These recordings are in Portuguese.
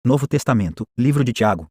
Novo Testamento, livro de Tiago.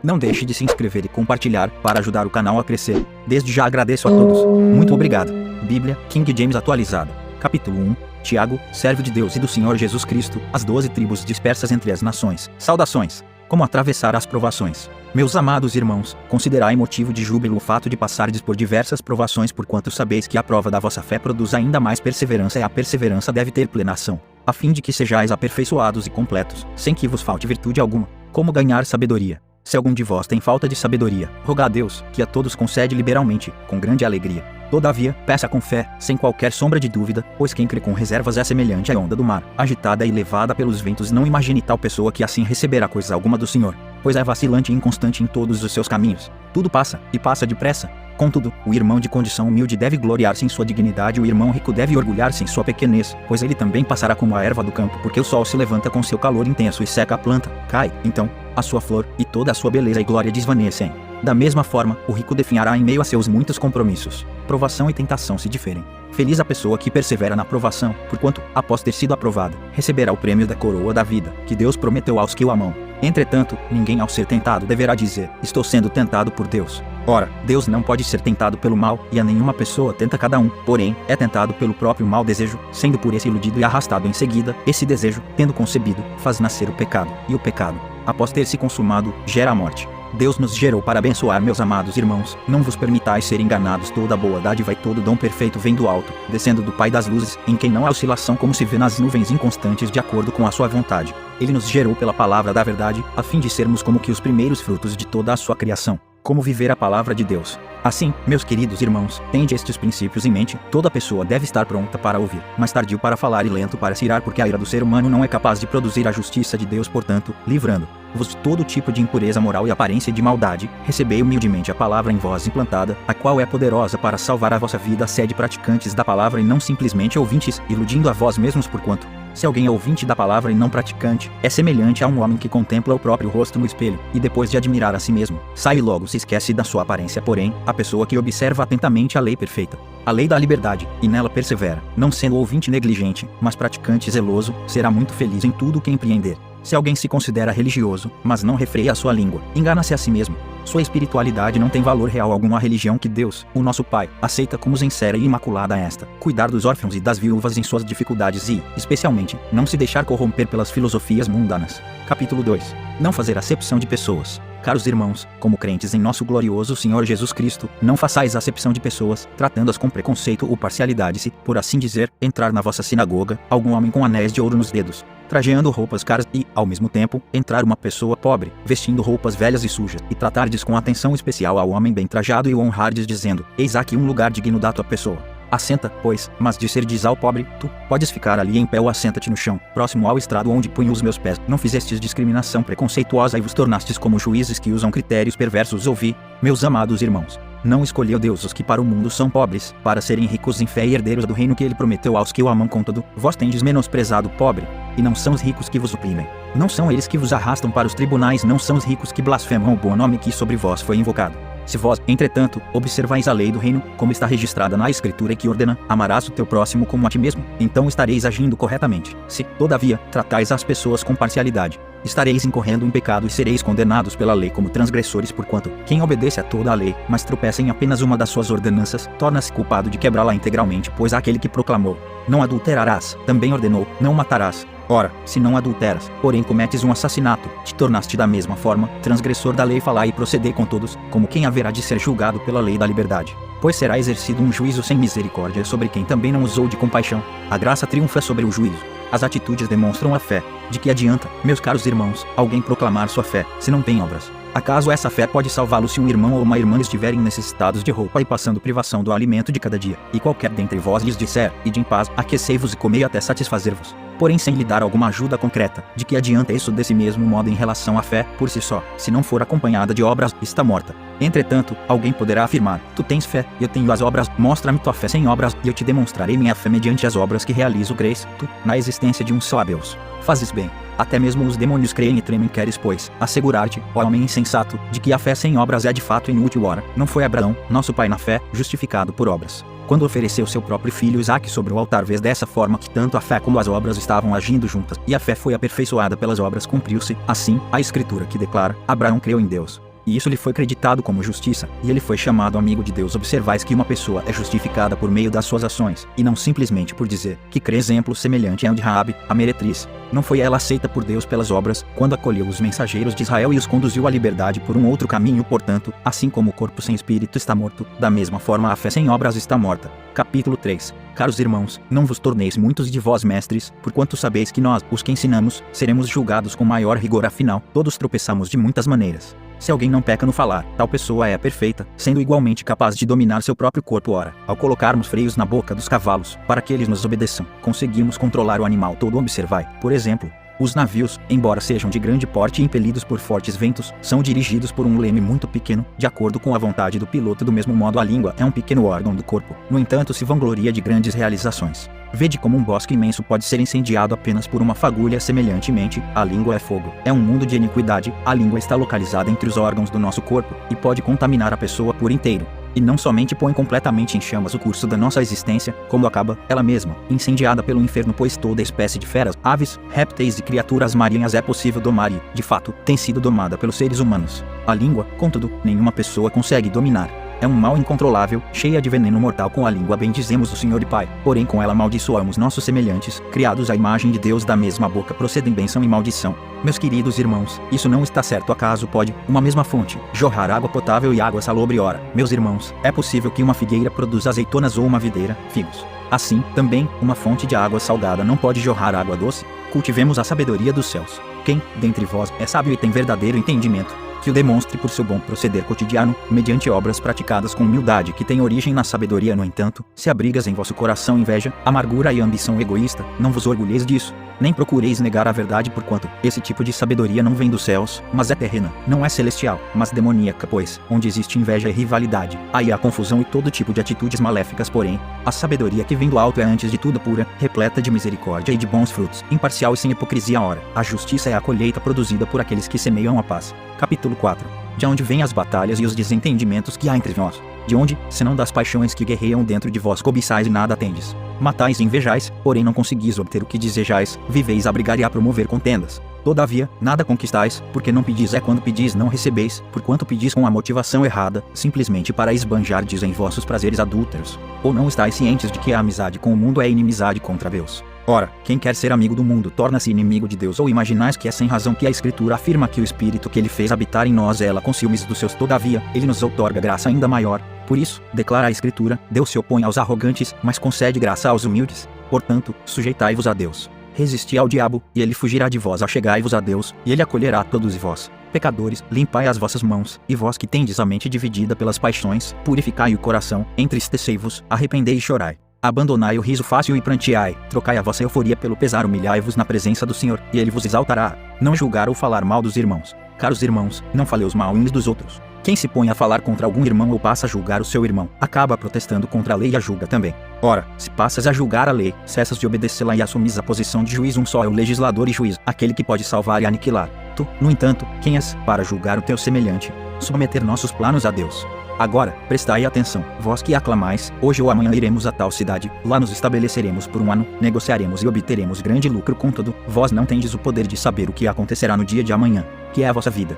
Não deixe de se inscrever e compartilhar para ajudar o canal a crescer. Desde já agradeço a todos. Muito obrigado. Bíblia, King James atualizada. Capítulo 1. Tiago, servo de Deus e do Senhor Jesus Cristo, as 12 tribos dispersas entre as nações. Saudações. Como atravessar as provações. Meus amados irmãos, considerai motivo de júbilo o fato de passardes por diversas provações, porquanto sabeis que a prova da vossa fé produz ainda mais perseverança, e a perseverança deve ter plena ação, a fim de que sejais aperfeiçoados e completos, sem que vos falte virtude alguma. Como ganhar sabedoria? Se algum de vós tem falta de sabedoria, rogai a Deus, que a todos concede liberalmente, com grande alegria. Todavia, peça com fé, sem qualquer sombra de dúvida, pois quem crê com reservas é semelhante à onda do mar, agitada e levada pelos ventos. Não imagine tal pessoa que assim receberá coisa alguma do Senhor, pois é vacilante e inconstante em todos os seus caminhos. Tudo passa, e passa depressa. Contudo, o irmão de condição humilde deve gloriar-se em sua dignidade, o irmão rico deve orgulhar-se em sua pequenez, pois ele também passará como a erva do campo, porque o sol se levanta com seu calor intenso e seca a planta, cai, então, a sua flor, e toda a sua beleza e glória desvanecem. Da mesma forma, o rico definhará em meio a seus muitos compromissos. Provação e tentação se diferem. Feliz a pessoa que persevera na provação, porquanto, após ter sido aprovada, receberá o prêmio da coroa da vida, que Deus prometeu aos que o amam. Entretanto, ninguém ao ser tentado deverá dizer, estou sendo tentado por Deus. Ora, Deus não pode ser tentado pelo mal, e a nenhuma pessoa tenta cada um, porém, é tentado pelo próprio mau desejo, sendo por esse iludido e arrastado em seguida. Esse desejo, tendo concebido, faz nascer o pecado, e o pecado, após ter se consumado, gera a morte. Deus nos gerou para abençoar, meus amados irmãos. Não vos permitais ser enganados. Toda boa dádiva e todo dom perfeito vem do alto, descendo do Pai das luzes, em quem não há oscilação, como se vê nas nuvens, inconstantes de acordo com a sua vontade. Ele nos gerou pela palavra da verdade, a fim de sermos como que os primeiros frutos de toda a sua criação. Como viver a palavra de Deus. Assim, meus queridos irmãos, tende estes princípios em mente. Toda pessoa deve estar pronta para ouvir, mas tardio para falar e lento para se irar, porque a ira do ser humano não é capaz de produzir a justiça de Deus. Portanto, livrando-vos de todo tipo de impureza moral e aparência de maldade, recebei humildemente a palavra em vós implantada, a qual é poderosa para salvar a vossa vida. Sede praticantes da palavra e não simplesmente ouvintes, iludindo a vós mesmos, porquanto, se alguém é ouvinte da palavra e não praticante, é semelhante a um homem que contempla o próprio rosto no espelho, e depois de admirar a si mesmo, sai e logo se esquece da sua aparência. Porém, a pessoa que observa atentamente a lei perfeita, a lei da liberdade, e nela persevera, não sendo ouvinte negligente, mas praticante zeloso, será muito feliz em tudo o que empreender. Se alguém se considera religioso, mas não refreia a sua língua, engana-se a si mesmo. Sua espiritualidade não tem valor real algum. A religião que Deus, o nosso Pai, aceita como sincera e imaculada esta: cuidar dos órfãos e das viúvas em suas dificuldades e, especialmente, não se deixar corromper pelas filosofias mundanas. Capítulo 2. Não fazer acepção de pessoas. Caros irmãos, como crentes em nosso glorioso Senhor Jesus Cristo, não façais acepção de pessoas, tratando-as com preconceito ou parcialidade. Se, por assim dizer, entrar na vossa sinagoga algum homem com anéis de ouro nos dedos, trajeando roupas caras, e, ao mesmo tempo, entrar uma pessoa pobre, vestindo roupas velhas e sujas, e tratardes com atenção especial ao homem bem trajado, e o honrardes dizendo, eis aqui um lugar digno da tua pessoa. Assenta, pois, mas disserdes ao pobre, tu podes ficar ali em pé, ou assenta-te no chão, próximo ao estrado onde ponho os meus pés. Não fizestes discriminação preconceituosa e vos tornastes como juízes que usam critérios perversos. Ouvi, meus amados irmãos, não escolheu Deus os que para o mundo são pobres, para serem ricos em fé e herdeiros do reino que ele prometeu aos que o amam. Contudo, vós tendes menosprezado o pobre, e não são os ricos que vos oprimem. Não são eles que vos arrastam para os tribunais, não são os ricos que blasfemam o bom nome que sobre vós foi invocado. Se vós, entretanto, observais a lei do reino, como está registrada na Escritura, e que ordena, amarás o teu próximo como a ti mesmo, então estareis agindo corretamente. Se, todavia, tratais as pessoas com parcialidade, estareis incorrendo em pecado e sereis condenados pela lei como transgressores, porquanto, quem obedece a toda a lei, mas tropeça em apenas uma das suas ordenanças, torna-se culpado de quebrá-la integralmente, pois aquele que proclamou, não adulterarás, também ordenou, não matarás. Ora, se não adulteras, porém cometes um assassinato, te tornaste da mesma forma transgressor da lei. Falai e procedei com todos, como quem haverá de ser julgado pela lei da liberdade. Pois será exercido um juízo sem misericórdia sobre quem também não usou de compaixão. A graça triunfa sobre o juízo. As atitudes demonstram a fé. De que adianta, meus caros irmãos, alguém proclamar sua fé, se não tem obras? Acaso essa fé pode salvá-lo se um irmão ou uma irmã estiverem necessitados de roupa e passando privação do alimento de cada dia, e qualquer dentre vós lhes disser, ide em paz, aquecei-vos e comei até satisfazer-vos, porém sem lhe dar alguma ajuda concreta? De que adianta isso? Desse mesmo modo, em relação à fé, por si só, se não for acompanhada de obras, está morta. Entretanto, alguém poderá afirmar, tu tens fé, eu tenho as obras, mostra-me tua fé sem obras, e eu te demonstrarei minha fé mediante as obras que realizo. Crês tu, na existência de um só Deus? Fazes bem. Até mesmo os demônios creem e tremem. Queres, pois, assegurar-te, ó homem insensato, de que a fé sem obras é de fato inútil? Ora, não foi Abraão, nosso pai na fé, justificado por obras, quando ofereceu seu próprio filho Isaque sobre o altar. Vez dessa forma que tanto a fé como as obras estavam agindo juntas, e a fé foi aperfeiçoada pelas obras, cumpriu-se, assim, a escritura que declara: Abraão creu em Deus, e isso lhe foi creditado como justiça, e ele foi chamado amigo de Deus. Observais que uma pessoa é justificada por meio das suas ações, e não simplesmente por dizer que crê. Exemplo semelhante é o de Raabe, a meretriz. Não foi ela aceita por Deus pelas obras, quando acolheu os mensageiros de Israel e os conduziu à liberdade por um outro caminho. Portanto, assim como o corpo sem espírito está morto, da mesma forma a fé sem obras está morta. Capítulo 3. Caros irmãos, não vos torneis muitos de vós mestres, porquanto sabeis que nós, os que ensinamos, seremos julgados com maior rigor. Afinal, todos tropeçamos de muitas maneiras. Se alguém não peca no falar, tal pessoa é perfeita, sendo igualmente capaz de dominar seu próprio corpo. Ora, ao colocarmos freios na boca dos cavalos, para que eles nos obedeçam, conseguimos controlar o animal todo. Observai, por exemplo, os navios, embora sejam de grande porte e impelidos por fortes ventos, são dirigidos por um leme muito pequeno, de acordo com a vontade do piloto. Do mesmo modo, a língua é um pequeno órgão do corpo, no entanto se vangloria de grandes realizações. Vede como um bosque imenso pode ser incendiado apenas por uma fagulha. Semelhantemente, a língua é fogo. É um mundo de iniquidade. A língua está localizada entre os órgãos do nosso corpo, e pode contaminar a pessoa por inteiro. E não somente põe completamente em chamas o curso da nossa existência, como acaba, ela mesma, incendiada pelo inferno, pois toda espécie de feras, aves, répteis e criaturas marinhas é possível domar e, de fato, tem sido domada pelos seres humanos. A língua, contudo, nenhuma pessoa consegue dominar. É um mal incontrolável, cheia de veneno mortal. Com a língua bendizemos o Senhor e Pai, porém com ela amaldiçoamos nossos semelhantes, criados à imagem de Deus. Da mesma boca procedem bênção e maldição. Meus queridos irmãos, isso não está certo. Acaso pode uma mesma fonte jorrar água potável e água salobre? Ora, meus irmãos, é possível que uma figueira produza azeitonas ou uma videira, figos? Assim, também, uma fonte de água salgada não pode jorrar água doce? Cultivemos a sabedoria dos céus. Quem, dentre vós, é sábio e tem verdadeiro entendimento, que o demonstre por seu bom proceder cotidiano, mediante obras praticadas com humildade, que tem origem na sabedoria. No entanto, se abrigas em vosso coração inveja, amargura e ambição egoísta, não vos orgulheis disso, nem procureis negar a verdade, porquanto esse tipo de sabedoria não vem dos céus, mas é terrena, não é celestial, mas demoníaca. Pois, onde existe inveja e rivalidade, aí há confusão e todo tipo de atitudes maléficas. Porém, a sabedoria que vem do alto é antes de tudo pura, repleta de misericórdia e de bons frutos, imparcial e sem hipocrisia. Ora, a justiça é a colheita produzida por aqueles que semeiam a paz. Capítulo 4. De onde vêm as batalhas e os desentendimentos que há entre vós? De onde, senão das paixões que guerreiam dentro de vós? Cobiçais e nada tendes. Matais e invejais, porém não conseguis obter o que desejais. Viveis a brigar e a promover contendas. Todavia, nada conquistais, porque não pedis. É quando pedis não recebeis, porquanto pedis com a motivação errada, simplesmente para esbanjardes em vossos prazeres adúlteros. Ou não estáis cientes de que a amizade com o mundo é inimizade contra Deus? Ora, quem quer ser amigo do mundo torna-se inimigo de Deus. Ou imaginais que é sem razão que a Escritura afirma que o Espírito que ele fez habitar em nós é ela com ciúmes dos seus? Todavia, ele nos outorga graça ainda maior. Por isso, declara a Escritura, Deus se opõe aos arrogantes, mas concede graça aos humildes. Portanto, sujeitai-vos a Deus. Resisti ao diabo, e ele fugirá de vós. Achegai-vos a Deus, e ele acolherá todos vós. Pecadores, limpai as vossas mãos, e vós que tendes a mente dividida pelas paixões, purificai o coração, entristecei-vos, arrependei e chorai. Abandonai o riso fácil e pranteai, trocai a vossa euforia pelo pesar. Humilhai-vos na presença do Senhor, e ele vos exaltará. Não julgar ou falar mal dos irmãos. Caros irmãos, não faleis mal uns dos outros. Quem se põe a falar contra algum irmão ou passa a julgar o seu irmão, acaba protestando contra a lei e a julga também. Ora, se passas a julgar a lei, cessas de obedecê-la e assumis a posição de juiz. Um só é o legislador e juiz, aquele que pode salvar e aniquilar. Tu, no entanto, quem és, para julgar o teu semelhante? Submeter nossos planos a Deus. Agora, prestai atenção, vós que aclamais, hoje ou amanhã iremos a tal cidade, lá nos estabeleceremos por um ano, negociaremos e obteremos grande lucro. Contudo, vós não tendes o poder de saber o que acontecerá no dia de amanhã, que é a vossa vida.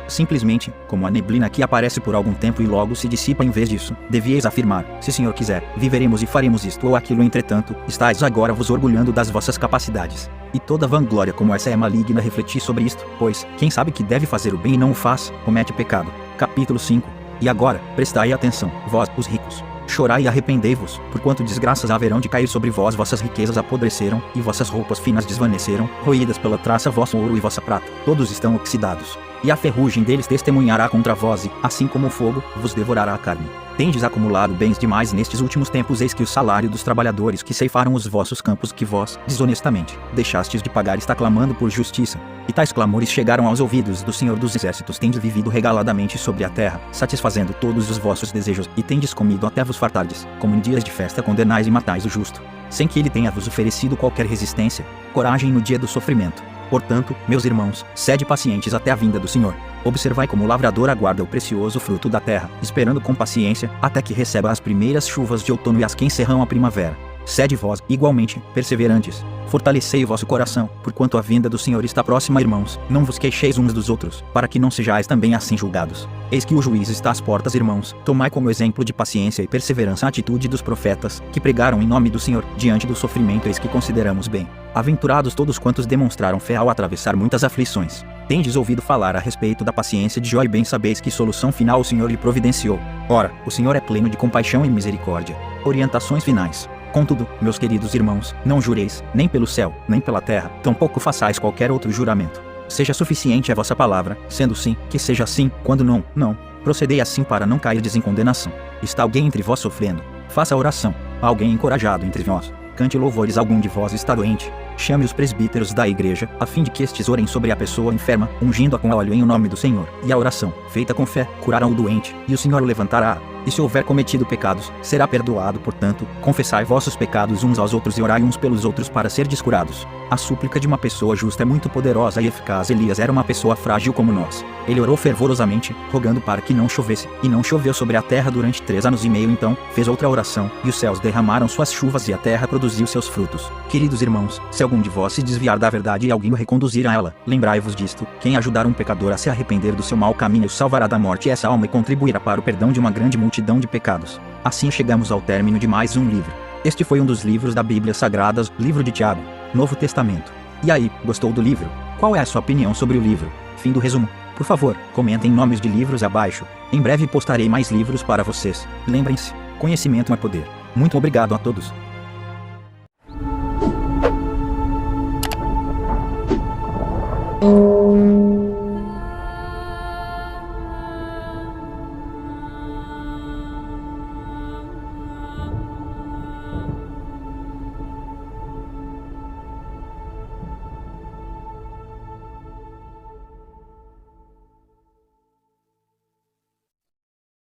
Simplesmente, como a neblina que aparece por algum tempo e logo se dissipa. Em vez disso, devíeis afirmar, se o Senhor quiser, viveremos e faremos isto ou aquilo. Entretanto, estáis agora vos orgulhando das vossas capacidades. E toda vanglória como essa é maligna. Refleti sobre isto, pois, quem sabe que deve fazer o bem e não o faz, comete pecado. Capítulo 5. E agora, prestai atenção, vós, os ricos. Chorai e arrependei-vos, porquanto desgraças haverão de cair sobre vós. Vossas riquezas apodreceram, e vossas roupas finas desvaneceram, roídas pela traça vosso ouro e vossa prata, todos estão oxidados. E a ferrugem deles testemunhará contra vós, e, assim como o fogo, vos devorará a carne. Tendes acumulado bens demais nestes últimos tempos. Eis que o salário dos trabalhadores que ceifaram os vossos campos, que vós, desonestamente, deixastes de pagar, está clamando por justiça. E tais clamores chegaram aos ouvidos do Senhor dos Exércitos. Tendes vivido regaladamente sobre a terra, satisfazendo todos os vossos desejos, e tendes comido até vos fartardes. Como em dias de festa condenais e matais o justo, sem que ele tenha vos oferecido qualquer resistência. Coragem no dia do sofrimento. Portanto, meus irmãos, sede pacientes até a vinda do Senhor. Observai como o lavrador aguarda o precioso fruto da terra, esperando com paciência, até que receba as primeiras chuvas de outono e as que encerram a primavera. Sede vós, igualmente, perseverantes. Fortalecei o vosso coração, porquanto a vinda do Senhor está próxima, irmãos. Não vos queixeis uns dos outros, para que não sejais também assim julgados. Eis que o juiz está às portas, irmãos. Tomai como exemplo de paciência e perseverança a atitude dos profetas, que pregaram em nome do Senhor, diante do sofrimento eis que consideramos bem. Aventurados todos quantos demonstraram fé ao atravessar muitas aflições. Tendes ouvido falar a respeito da paciência de Jó e bem sabeis que solução final o Senhor lhe providenciou. Ora, o Senhor é pleno de compaixão e misericórdia. Orientações finais. Contudo, meus queridos irmãos, não jureis, nem pelo céu, nem pela terra, tampouco façais qualquer outro juramento. Seja suficiente a vossa palavra, sendo sim, que seja sim, quando não, não. Procedei assim para não cairdes em condenação. Está alguém entre vós sofrendo? Faça oração. Há alguém encorajado entre vós? Cante louvores. Algum de vós está doente? Chame os presbíteros da igreja, a fim de que estes orem sobre a pessoa enferma, ungindo-a com óleo em o nome do Senhor. E a oração, feita com fé, curará o doente, e o Senhor o levantará. E se houver cometido pecados, será perdoado. Portanto, confessai vossos pecados uns aos outros e orai uns pelos outros para serdes curados. A súplica de uma pessoa justa é muito poderosa e eficaz. Elias era uma pessoa frágil como nós. Ele orou fervorosamente, rogando para que não chovesse, e não choveu sobre a terra durante 3 anos e meio. Então, fez outra oração, e os céus derramaram suas chuvas e a terra produziu seus frutos. Queridos irmãos, se algum de vós se desviar da verdade e alguém o reconduzir a ela, lembrai-vos disto: quem ajudar um pecador a se arrepender do seu mau caminho salvará da morte essa alma e contribuirá para o perdão de uma grande multidão de pecados. Assim chegamos ao término de mais um livro. Este foi um dos livros da Bíblia Sagrada, livro de Tiago, Novo Testamento. E aí, gostou do livro? Qual é a sua opinião sobre o livro? Fim do resumo. Por favor, comentem nomes de livros abaixo. Em breve postarei mais livros para vocês. Lembrem-se, conhecimento é poder. Muito obrigado a todos.